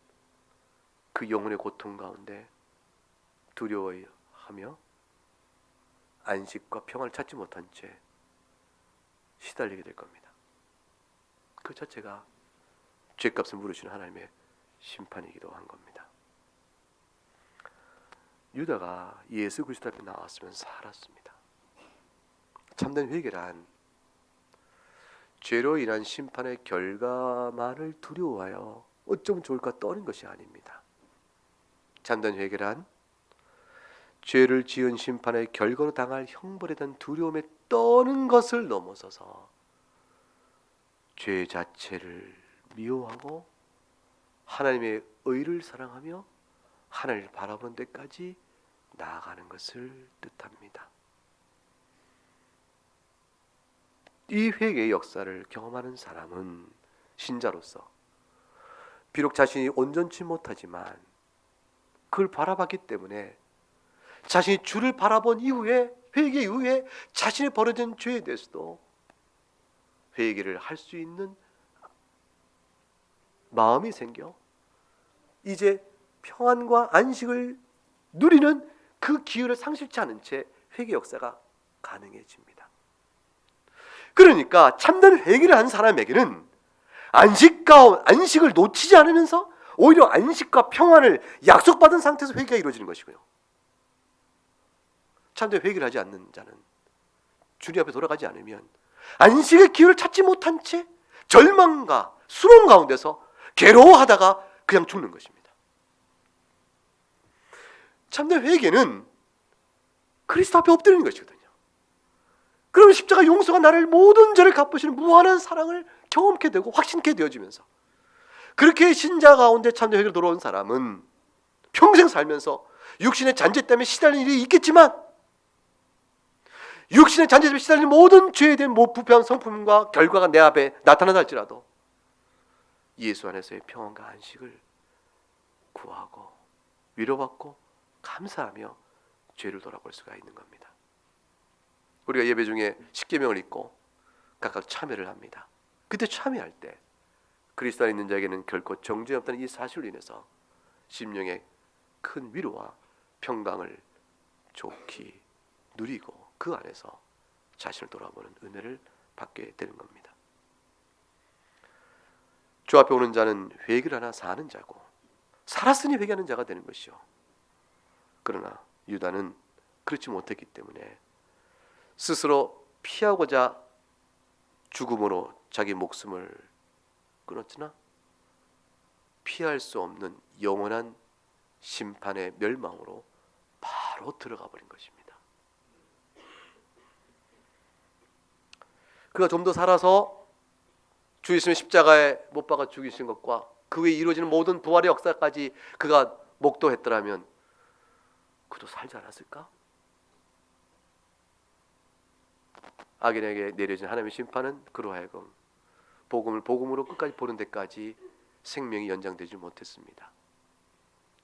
그 영혼의 고통 가운데 두려워하며 안식과 평안을 찾지 못한 채 시달리게 될 겁니다. 그 자체가 죄값을 물으시는 하나님의 심판이기도 한 겁니다. 유다가 예수 그리스도 앞에 나왔으면 살았습니다. 참된 회개란 죄로 인한 심판의 결과만을 두려워하여 어쩌면 좋을까 떠는 것이 아닙니다. 참된 회개란 죄를 지은 심판의 결과로 당할 형벌에 대한 두려움에 떠는 것을 넘어서서 죄 자체를 미워하고 하나님의 의를 사랑하며 하나님을 바라보는 데까지 나아가는 것을 뜻합니다. 이 회개의 역사를 경험하는 사람은 신자로서 비록 자신이 온전치 못하지만 그걸 바라봤기 때문에 자신이 주를 바라본 이후에, 회개 이후에 자신이 벌어진 죄에 대해서도 회개를 할 수 있는 마음이 생겨 이제 평안과 안식을 누리는 그 기회를 상실치 않은 채 회개 역사가 가능해집니다. 그러니까 참된 회개를 한 사람에게는 안식을 놓치지 않으면서 오히려 안식과 평안을 약속받은 상태에서 회개가 이루어지는 것이고요. 참된 회개를 하지 않는 자는 주님 앞에 돌아가지 않으면 안식의 기회를 찾지 못한 채 절망과 수렁 가운데서 괴로워하다가 그냥 죽는 것입니다. 참된 회개는 그리스도 앞에 엎드리는 것이거든요. 그러면 십자가 용서가 나를 모든 죄를 갚으시는 무한한 사랑을 경험케 되고 확신케 되어지면서, 그렇게 신자 가운데 참된 회개로 돌아온 사람은 평생 살면서 육신의 잔재 때문에 시달리는 일이 있겠지만 육신의 잔재 때문에 시달리는 모든 죄에 대한 부패한 성품과 결과가 내 앞에 나타나다 할지라도 예수 안에서의 평안과 안식을 구하고 위로받고 감사하며 죄를 돌아볼 수가 있는 겁니다. 우리가 예배 중에 십계명을 읽고 각각 참회를 합니다. 그때 참회할 때 그리스도 안에 있는 자에게는 결코 정죄 없다는 이 사실로 인해서 심령의 큰 위로와 평강을 좋게 누리고 그 안에서 자신을 돌아보는 은혜를 받게 되는 겁니다. 주 앞에 오는 자는 회개를 하나 사는 자고 살았으니 회개하는 자가 되는 것이요. 그러나 유다는 그렇지 못했기 때문에 스스로 피하고자 죽음으로 자기 목숨을 끊었으나 피할 수 없는 영원한 심판의 멸망으로 바로 들어가 버린 것입니다. 그가 좀 더 살아서 주 예수님의 십자가에 못 박아 죽이신 것과 그 후에 이루어지는 모든 부활의 역사까지 그가 목도했더라면 그도 살지 않았을까? 악인에게 내려진 하나님의 심판은 그로 하여금 복음을 복음으로 끝까지 보는 데까지 생명이 연장되지 못했습니다.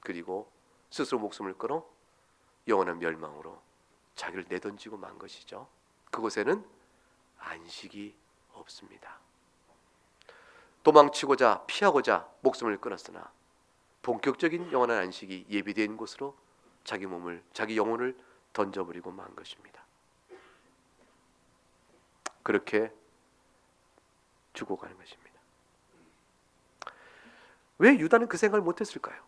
그리고 스스로 목숨을 끊어 영원한 멸망으로 자기를 내던지고 만 것이죠. 그곳에는 안식이 없습니다. 도망치고자 피하고자 목숨을 끊었으나 본격적인 영원한 안식이 예비된 곳으로 자기 몸을, 자기 영혼을 던져버리고 만 것입니다. 그렇게 죽어가는 것입니다. 왜 유다는 그 생각을 못했을까요?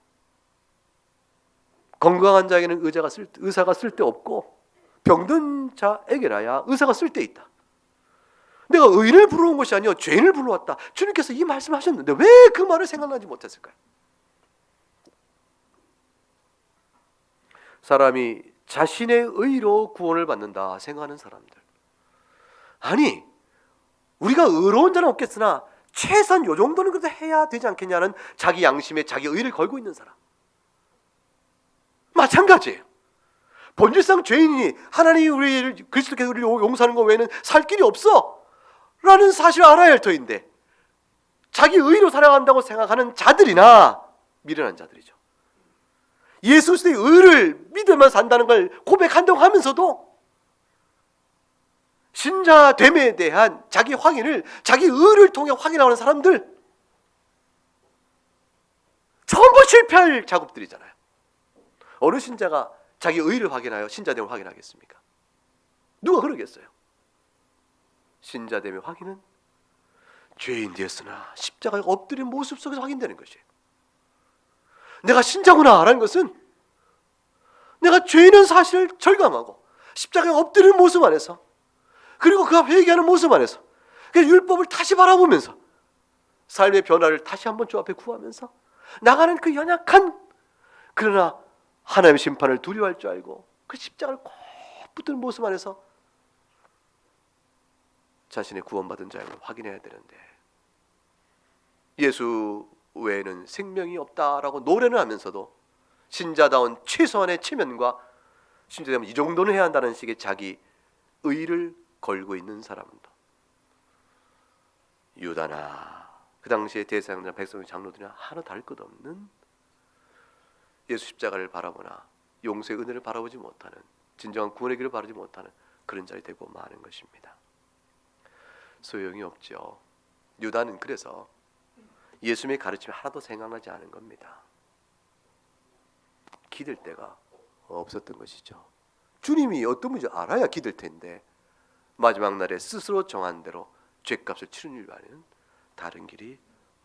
건강한 자에게는 의사가 쓸데없고 병든 자에게라야 의사가 쓸데있다. 내가 의인을 부르는 것이 아니요 죄인을 불러왔다. 주님께서 이 말씀하셨는데 왜 그 말을 생각나지 못했을까요? 사람이 자신의 의로 구원을 받는다 생각하는 사람들, 아니 우리가 의로운 자는 없겠으나 최소한 요 정도는 그래도 해야 되지 않겠냐는 자기 양심에 자기 의를 걸고 있는 사람, 마찬가지예요. 본질상 죄인이니 하나님이 우리를 그리스도께서 우리를 용서하는 것 외에는 살 길이 없어 라는 사실을 알아야 할 터인데, 자기 의로 살아간다고 생각하는 자들이나 미련한 자들이죠. 예수 그리스도의 의를 믿으면 산다는 걸 고백한다고 하면서도 신자됨에 대한 자기 확인을 자기 의를 통해 확인하는 사람들, 전부 실패할 작업들이잖아요. 어느 신자가 자기 의를 확인하여 신자됨을 확인하겠습니까? 누가 그러겠어요? 신자됨의 확인은 죄인 되었으나 십자가에 엎드린 모습 속에서 확인되는 것이에요. 내가 신자구나 라는 것은 내가 죄인은 사실을 절감하고 십자가에 엎드리는 모습 안에서, 그리고 그가 회개하는 모습 안에서, 그 율법을 다시 바라보면서 삶의 변화를 다시 한번 주 앞에 구하면서 나가는 그 연약한, 그러나 하나님의 심판을 두려워할 줄 알고 그 십자가를 꼭 붙드는 모습 안에서 자신의 구원받은 자임을 확인해야 되는데, 예수 외에는 생명이 없다라고 노래는 하면서도 신자다운 최소한의 체면과 신자되면 이 정도는 해야 한다는 식의 자기 의를 걸고 있는 사람도, 유다나 그 당시의 대사장들이나 백성의 장로들이나 하나 다를 것 없는 예수 십자가를 바라보나 용서의 은혜를 바라보지 못하는, 진정한 구원의 길을 바라보지 못하는 그런 자리 되고 마는 것입니다. 소용이 없죠. 유다는 그래서 예수님의 가르침이 하나도 생각나지 않은 겁니다. 기댈 데가 없었던 것이죠. 주님이 어떤 분인지 알아야 기댈 텐데 마지막 날에 스스로 정한 대로 죄값을 치르는 일 외에는 다른 길이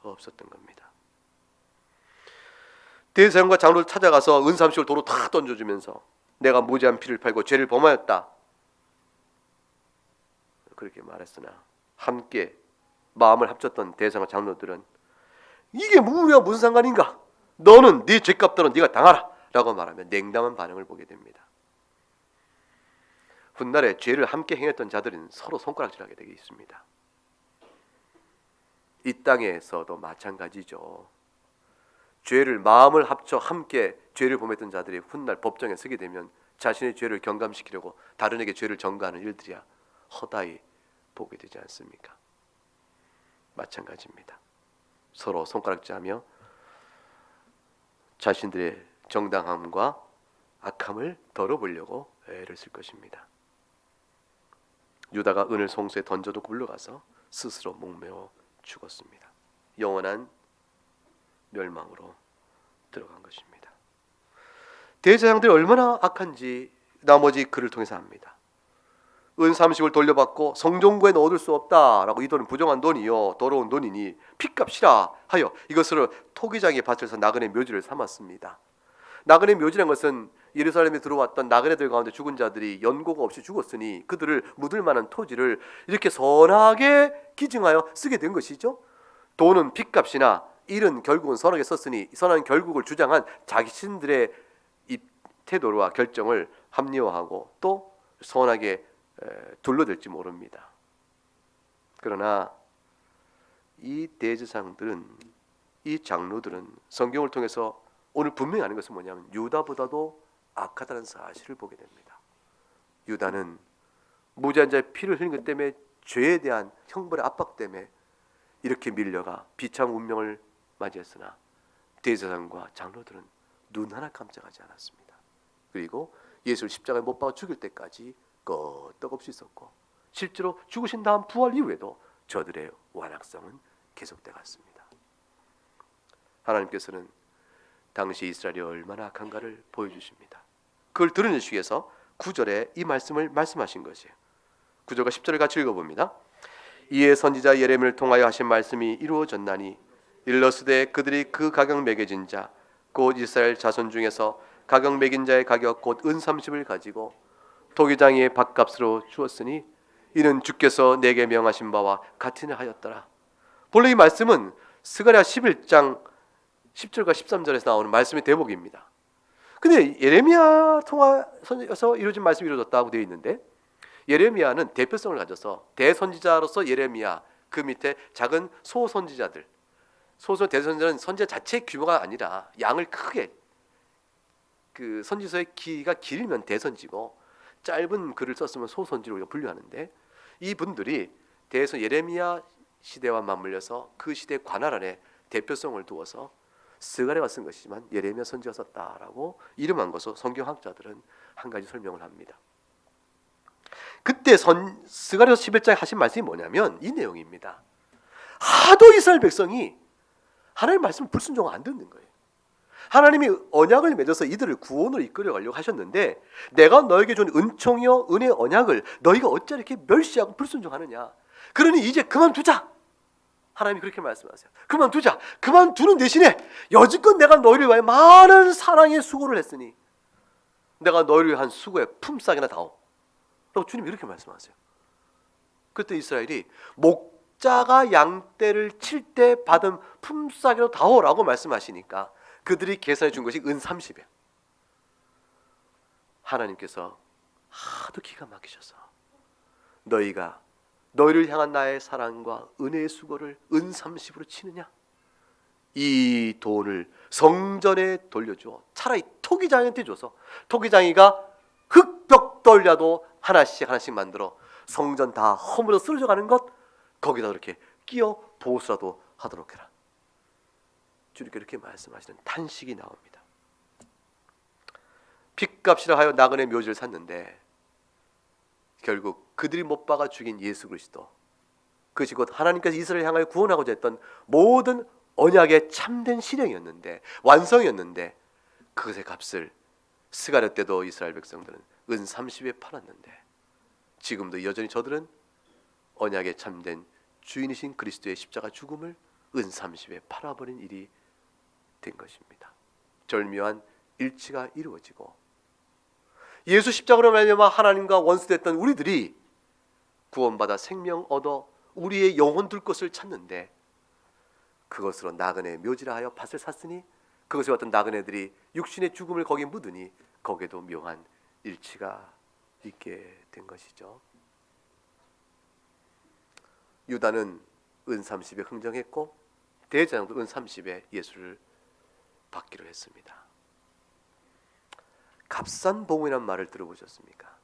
없었던 겁니다. 대제사장과 장로를 찾아가서 은삼식을 도로 탁 던져주면서 내가 무지한 피를 팔고 죄를 범하였다 그렇게 말했으나, 함께 마음을 합쳤던 대제사장과 장로들은 이게 우리와 무슨 상관인가? 너는 네 죄값대로 네가 당하라 라고 말하며 냉담한 반응을 보게 됩니다. 훗날에 죄를 함께 행했던 자들은 서로 손가락질하게 되어 있습니다. 이 땅에서도 마찬가지죠. 죄를 마음을 합쳐 함께 죄를 범했던 자들이 훗날 법정에 서게 되면 자신의 죄를 경감시키려고 다른에게 죄를 전가하는 일들이야 허다히 보게 되지 않습니까? 마찬가지입니다. 서로 손가락질하며 자신들의 정당함과 악함을 덜어보려고 애를 쓸 것입니다. 유다가 은을 송수에 던져도 굴러가서 스스로 목매어 죽었습니다. 영원한 멸망으로 들어간 것입니다. 대제사장들이 얼마나 악한지 나머지 글을 통해서 압니다. 은 30을 돌려받고 성종구에는 얻을 수 없다라고, 이 돈은 부정한 돈이요 더러운 돈이니 핏값이라 하여 이것을 토기장에 바쳐서 나그네 묘지를 삼았습니다. 나그네 묘지라는 것은 예루살렘에 들어왔던 나그네들 가운데 죽은 자들이 연고가 없이 죽었으니 그들을 묻을 만한 토지를 이렇게 선하게 기증하여 쓰게 된 것이죠. 돈은 핏값이나 일은 결국은 선하게 썼으니 선한 결국을 주장한 자신들의 이 태도와 결정을 합리화하고 또 선하게 둘러댈지 모릅니다. 그러나 이 대제사장들은, 이 장로들은 성경을 통해서 오늘 분명히 아는 것은 뭐냐면 유다보다도 악하다는 사실을 보게 됩니다. 유다는 무지한 자의 피를 흘린 것 때문에 죄에 대한 형벌의 압박 때문에 이렇게 밀려가 비참한 운명을 맞이했으나 대제사장과 장로들은 눈 하나 깜짝하지 않았습니다. 그리고 예수를 십자가에 못 박아 죽일 때까지 끄떡없이 있었고, 실제로 죽으신 다음 부활 이후에도 저들의 완악성은 계속돼 갔습니다. 하나님께서는 당시 이스라엘이 얼마나 악한가를 보여주십니다. 그걸 드러내시기 위해서 9절에 이 말씀을 말씀하신 것이에요. 9절과 10절을 같이 읽어봅니다. 이에 선지자 예레미야를 통하여 하신 말씀이 이루어졌나니 일러스되 그들이 그 가격 매겨진 자 곧 이스라엘 자손 중에서 가격 매긴 자의 가격 곧 은 30을 가지고 토기장이의 밥값으로 주었으니 이는 주께서 내게 명하신 바와 같으냐 하였더라. 본래 이 말씀은 스가랴 11장 10절과 13절에서 나오는 말씀의 대목입니다. 근데 예레미야 통해서 이루어진 말씀이 이루어졌다고 되어 있는데, 예레미야는 대표성을 가져서 대선지자로서 예레미야, 그 밑에 작은 소선지자들, 대선지자는 선지자 자체의 규모가 아니라 양을 크게, 그 선지서의 길이가 길면 대선지고 짧은 글을 썼으면 소선지로 우리가 분류하는데, 이분들이 대선 예레미야 시대와 맞물려서 그 시대 관할 안에 대표성을 두어서 스가랴가 쓴 것이지만 예레미야 선지가 썼다라고 이름한 것으로 성경학자들은 한 가지 설명을 합니다. 그때 스가랴서 11장에 하신 말씀이 뭐냐면 이 내용입니다. 하도 이스라엘 백성이 하나님의 말씀을 불순종 안 듣는 거예요. 하나님이 언약을 맺어서 이들을 구원으로 이끌어 가려고 하셨는데, 내가 너에게 준 은총이요 은혜의 언약을 너희가 어찌 이렇게 멸시하고 불순종하느냐. 그러니 이제 그만두자. 하나님이 그렇게 말씀하세요. 그만두자. 그만두는 대신에 여지껏 내가 너희를 위하여 많은 사랑의 수고를 했으니 내가 너희를 위한 수고의 품삯이나 다오 라고 주님이 이렇게 말씀하세요. 그때 이스라엘이 목자가 양떼를 칠 때 받은 품삯이나 다오라고 말씀하시니까 그들이 계산해 준 것이 은 30이에요. 하나님께서 하도 기가 막히셔서 너희가 너희를 향한 나의 사랑과 은혜의 수고를 은 30으로 치느냐? 이 돈을 성전에 돌려주어 차라리 토기장이한테 줘서 토기장이가 흙벽돌이라도 하나씩 만들어 성전 다 허물어 쓰러져 가는 것, 거기다 이렇게 끼어 보수라도 하도록 해라. 주님께 이렇게 말씀하시는 탄식이 나옵니다. 핏값이라 하여 나그네 묘지를 샀는데 결국 그들이 못 박아 죽인 예수 그리스도, 그것이 곧 하나님께서 이스라엘을 향하여 구원하고자 했던 모든 언약의 참된 실행이었는데, 완성이었는데, 그것의 값을 스가랴 때도 이스라엘 백성들은 은 30에 팔았는데 지금도 여전히 저들은 언약의 참된 주인이신 그리스도의 십자가 죽음을 은 30에 팔아버린 일이 된 것입니다. 절묘한 일치가 이루어지고 예수 십자가로 말미암아 하나님과 원수됐던 우리들이 구원받아 생명 얻어 우리의 영혼 둘 것을 찾는데, 그것으로 나그네 묘지라 하여 밭을 샀으니 그것에 어떤 나그네들이 육신의 죽음을 거기에 묻으니 거기에도 묘한 일치가 있게 된 것이죠. 유다는 은 30에 흥정했고 대제사장도 은 30에 예수를 받기로 했습니다. 값싼 복음이란 말을 들어보셨습니까?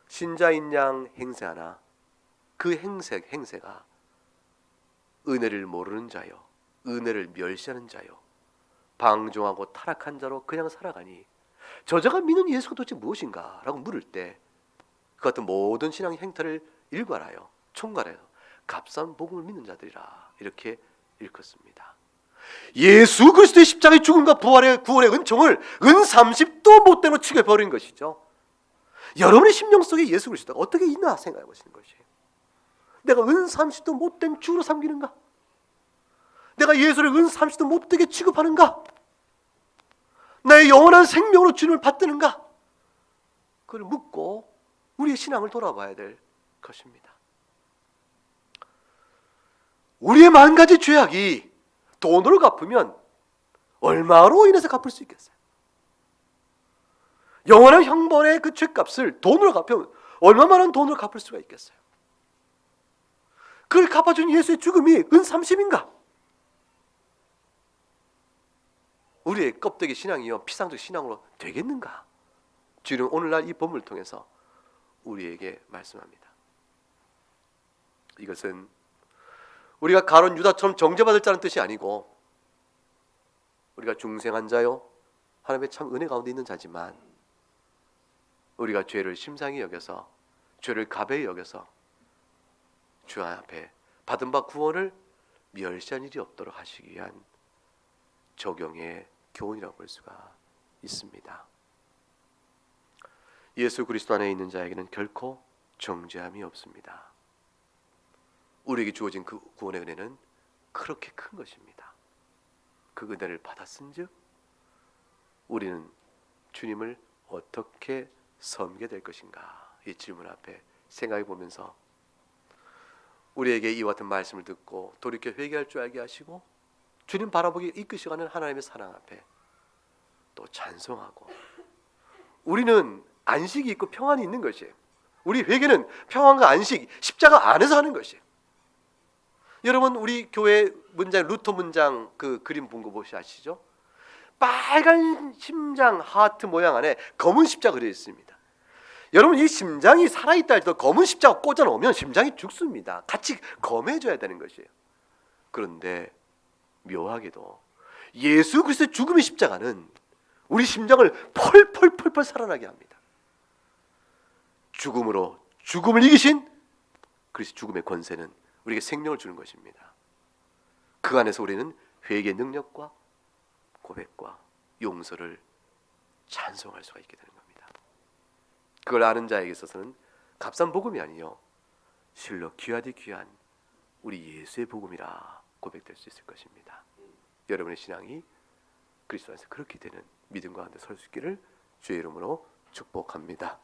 신자인 양 행세하나 그 행세가 은혜를 모르는 자요, 은혜를 멸시하는 자요, 방종하고 타락한 자로 그냥 살아가니 저자가 믿는 예수가 도대체 무엇인가? 라고 물을 때 그 같은 모든 신앙의 행태를 일괄하여 총괄해서 값싼 복음을 믿는 자들이라 이렇게 일컫습니다. 예수 그리스도의 십자가의 죽음과 부활의 구원의 은총을 은 30도 못되는 취급해버린 것이죠. 여러분의 심령 속에 예수 그리스도가 어떻게 있나 생각해 보시는 것이에요. 내가 은 30도 못된 주로 삼기는가? 내가 예수를 은 30도 못되게 취급하는가? 나의 영원한 생명으로 주님을 받드는가? 그걸 묻고 우리의 신앙을 돌아봐야 될 것입니다. 우리의 만 가지 죄악이 돈으로 갚으면 얼마로 인해서 갚을 수 있겠어요? 영원한 형벌의 그 죄값을 돈으로 갚으면 얼마만한 돈으로 갚을 수가 있겠어요? 그걸 갚아준 예수의 죽음이 은 30인가? 우리의 껍데기 신앙이요 피상적 신앙으로 되겠는가? 주님 오늘날 이 본문을 통해서 우리에게 말씀합니다. 이것은 우리가 가룟 유다처럼 정죄받을 자는 뜻이 아니고, 우리가 중생한 자요 하나님의 참 은혜 가운데 있는 자지만 우리가 죄를 심상히 여겨서 죄를 가벼이 여겨서 주 앞에 받은 바 구원을 멸시한 일이 없도록 하시기 위한 적용의 교훈이라고 볼 수가 있습니다. 예수 그리스도 안에 있는 자에게는 결코 정죄함이 없습니다. 우리에게 주어진 그 구원의 은혜는 그렇게 큰 것입니다. 그 은혜를 받았은즉 우리는 주님을 어떻게 섬게 될 것인가? 이 질문 앞에 생각해 보면서 우리에게 이와 같은 말씀을 듣고 돌이켜 회개할 줄 알게 하시고 주님 바라보기 이끄시가는 하나님의 사랑 앞에 또 찬송하고, 우리는 안식이 있고 평안이 있는 것이에요. 우리 회개는 평안과 안식, 십자가 안에서 하는 것이에요. 여러분, 우리 교회 문장, 루터 문장 그 그림 본 거 혹시 아시죠? 빨간 심장 하트 모양 안에 검은 십자가 그려 있습니다. 여러분, 이 심장이 살아있다 할 때 검은 십자가 꽂아 놓으면 심장이 죽습니다. 같이 검해져야 되는 것이에요. 그런데 묘하게도 예수 그리스도의 죽음의 십자가는 우리 심장을 펄펄펄펄 살아나게 합니다. 죽음으로 죽음을 이기신 그리스도 죽음의 권세는 우리에게 생명을 주는 것입니다. 그 안에서 우리는 회개의 능력과 고백과 용서를 찬송할 수가 있게 되는 겁니다. 그걸 아는 자에게 있어서는 값싼 복음이 아니요 실로 귀하디 귀한 우리 예수의 복음이라 고백될 수 있을 것입니다. 여러분의 신앙이 그리스도 안에서 그렇게 되는 믿음 가운데 설 수 있기를 주의 이름으로 축복합니다.